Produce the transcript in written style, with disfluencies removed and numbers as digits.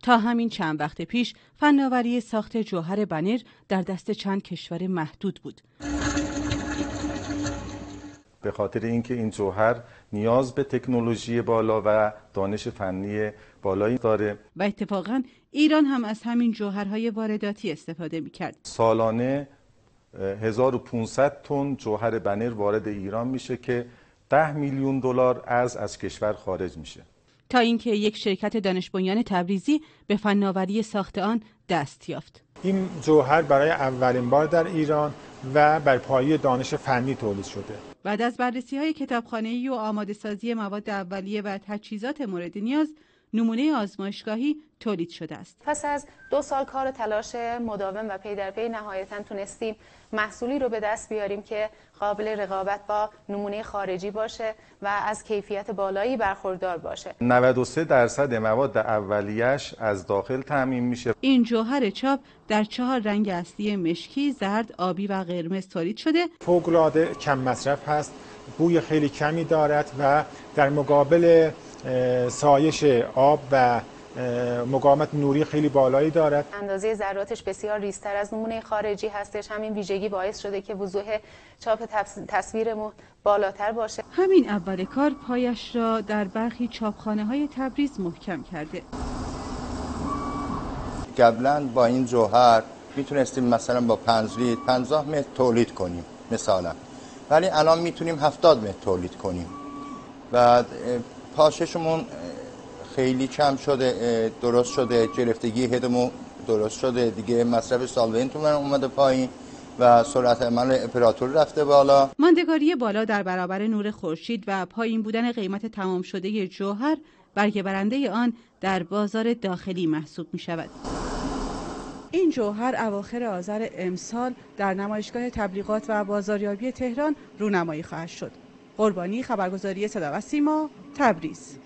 تا همین چند وقت پیش فناوری ساخت جوهر بنر در دست چند کشور محدود بود. به خاطر اینکه این جوهر نیاز به تکنولوژی بالا و دانش فنی بالایی داره و اتفاقاً ایران هم از همین جوهرهای وارداتی استفاده می‌کرد. سالانه 1500 تن جوهر بنر وارد ایران میشه که 10 میلیون دلار از کشور خارج میشه. تا اینکه یک شرکت دانش بنیان تبریزی به فناوری ساخت آن دست یافت. این جوهر برای اولین بار در ایران و بر پایه دانش فنی تولید شده. بعد از بررسی‌های کتابخانه‌ای و آماده‌سازی مواد اولیه و تجهیزات مورد نیاز، نمونه آزمایشگاهی تولید شده است. پس از 2 سال کار و تلاش مداوم و پی در پی نهایتاً تونستیم محصولی رو به دست بیاریم که قابل رقابت با نمونه خارجی باشه و از کیفیت بالایی برخوردار باشه. 93% مواد اولیه‌اش از داخل تامین میشه. این جوهر چاپ در 4 رنگ اصلی مشکی، زرد، آبی و قرمز تولید شده. فوق‌العاده کم مصرف هست، بوی خیلی کمی دارد و در مقابل سایش آب و مقاومت نوری خیلی بالایی دارد. اندازه ذراتش بسیار ریزتر از نمونه خارجی هستش. همین ویژگی باعث شده که وضوح چاپ تصویرمون بالاتر باشه. همین اول کار پایش را در برخی چاپخانه‌های تبریز محکم کرده. قبلا با این جوهر میتونستیم مثلا با 5 لیتر 50 متر تولید کنیم مثلا، ولی الان میتونیم 70 متر تولید کنیم و پاششمون خیلی کم شده، درست شده، گرفتگی هدمون درست شده دیگه، مصرف سالوئنتمون اومده پایین و سرعت عمل اپراتور رفته بالا. ماندگاری بالا در برابر نور خورشید و پایین بودن قیمت تمام شده جوهر برگ برنده آن در بازار داخلی محسوب می شود. این جوهر اواخر آذر امسال در نمایشگاه تبلیغات و بازاریابی تهران رونمایی خواهد شد. قربانی، خبرگزاری صدا و سیما، تبریز.